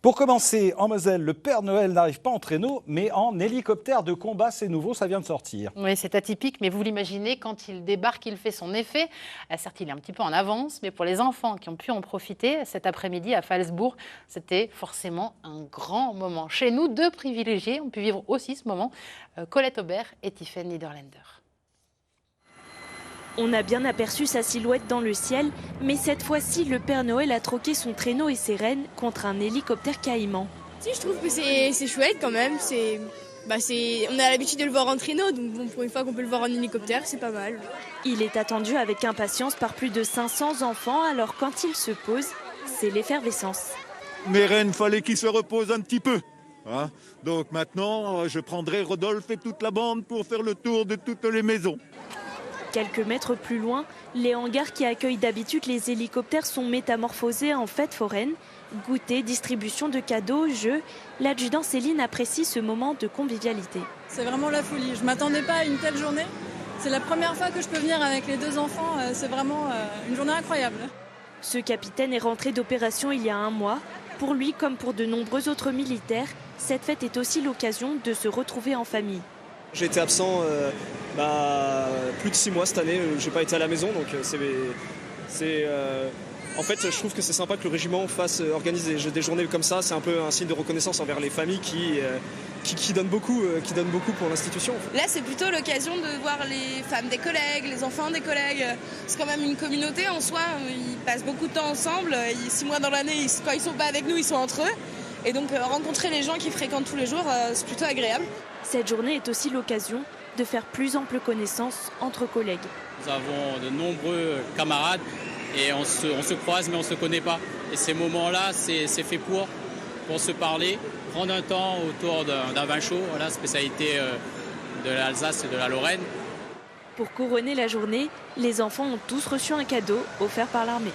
Pour commencer, en Moselle, le Père Noël n'arrive pas en traîneau, mais en hélicoptère de combat. C'est nouveau, ça vient de sortir. Oui, c'est atypique, mais vous l'imaginez, quand il débarque, il fait son effet. Certes, il est un petit peu en avance, mais pour les enfants qui ont pu en profiter, cet après-midi à Phalsbourg, c'était forcément un grand moment. Chez nous, deux privilégiés ont pu vivre aussi ce moment, Colette Aubert et Tiffaine Niederländer. On a bien aperçu sa silhouette dans le ciel, mais cette fois-ci, le Père Noël a troqué son traîneau et ses rennes contre un hélicoptère caïman. Si, je trouve que c'est chouette quand même. On a l'habitude de le voir en traîneau, donc bon, pour une fois qu'on peut le voir en hélicoptère, c'est pas mal. Il est attendu avec impatience par plus de 500 enfants, alors quand il se pose, c'est l'effervescence. Mes rennes, fallait qu'ils se reposent un petit peu. Hein, donc maintenant, je prendrai Rodolphe et toute la bande pour faire le tour de toutes les maisons. Quelques mètres plus loin, les hangars qui accueillent d'habitude les hélicoptères sont métamorphosés en fête foraine. Goûter, distribution de cadeaux, jeux, l'adjudant Céline apprécie ce moment de convivialité. C'est vraiment la folie. Je ne m'attendais pas à une telle journée. C'est la première fois que je peux venir avec les deux enfants. C'est vraiment une journée incroyable. Ce capitaine est rentré d'opération il y a un mois. Pour lui, comme pour de nombreux autres militaires, cette fête est aussi l'occasion de se retrouver en famille. J'ai été absent plus de 6 mois cette année, j'ai pas été à la maison, donc en fait je trouve que c'est sympa que le régiment fasse organiser des journées comme ça, c'est un peu un signe de reconnaissance envers les familles qui donnent beaucoup pour l'institution. Là c'est plutôt l'occasion de voir les femmes des collègues, les enfants des collègues, c'est quand même une communauté en soi, ils passent beaucoup de temps ensemble, 6 mois dans l'année, quand ils sont pas avec nous ils sont entre eux. Et donc rencontrer les gens qui fréquentent tous les jours, c'est plutôt agréable. Cette journée est aussi l'occasion de faire plus ample connaissance entre collègues. Nous avons de nombreux camarades et on se croise mais on ne se connaît pas. Et ces moments-là, c'est fait pour se parler, prendre un temps autour d'un vin chaud, voilà, spécialité de l'Alsace et de la Lorraine. Pour couronner la journée, les enfants ont tous reçu un cadeau offert par l'armée.